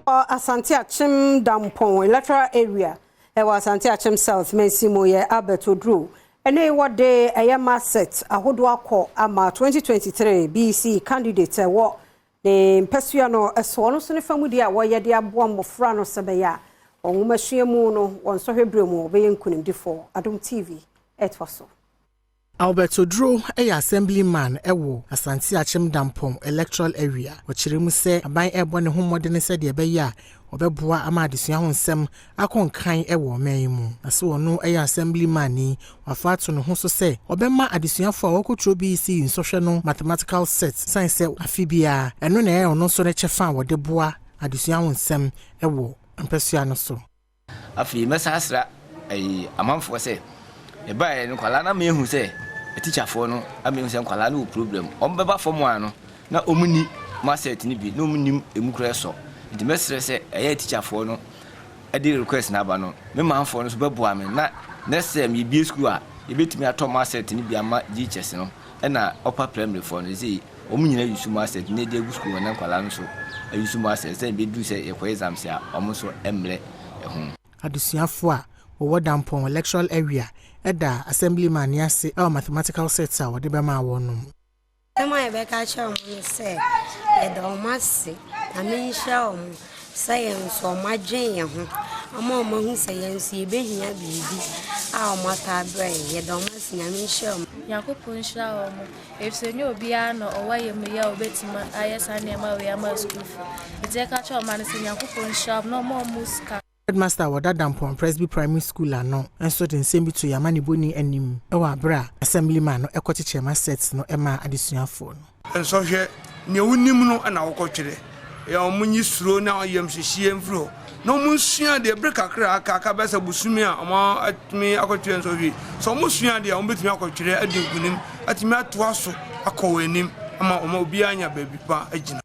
Asante Akyem Dampong electoral area Asante Akyem South Mensimo ye Abetodru ene wode ayama set ahodo akọ ama 2023 BECE candidate wo ne mpesua no eso no so ne famudi a wo ye de aboa mmofra no sebeya onwumasuamu no wonsohwebremu obeye nkunimdifo Adom TV etwaso Abetodru assemblyman ewo Asante Akyem Dampong electoral area ochiremu se aban ebo ne homode ne se de beya obeboa ama adesua honsem akonkan ewo manmu ase wono assemblyman ni wafato no ho so se obema adesuafo a wokotro BECE nsohwe no mathematical set science afibia eno na ono so ne chefa wode boa adesua honsem ewo mpesua no so afi mesasra amanfo se eba no kwala na mehu se teacher for no amehu se kwala no problem ombeba fo mo ano na omuni maset ni bi na omunim emukura so di mesre se teacher for no edi request na ba no me manfo no so beboa me na next time ye bi school a ye betimi ato maset ni bi ama GHS no na upper primary for no say omunyina yusu maset na dey school na kwala no so yusu maset say be do say e exams a omo so emre ehun adesuafo a wo Dampong electoral area eda assemblyman yase mathematical sets a wode be ma wonum ema e be ka cha mo se e do mase amisha science o madwen ye ho ama o mahu se yensu e be hia bibi a o mata bre ye do mase amisha yakopon sha o mo efsenye obi a no o waye me ya obetima ayesa ne ma we ama school ite ka cha o man se yakopon sha no mo muska Headmaster wada Dampong Presby Primary School ano enso den sembi to yamani boni anim ewa bra assemblyman no ekochichema sets no ema adesuafo no enso hwe ne wonim no na wokotwere ya omunyi suro na oyem hihie mfro no munsua de breka kra aka besa busumi a oma atimi akotwere enso hwe so musua de a ombetimi akotwere adinkunim atimi atoa so akọwenim ama oma obi anya baby pa agina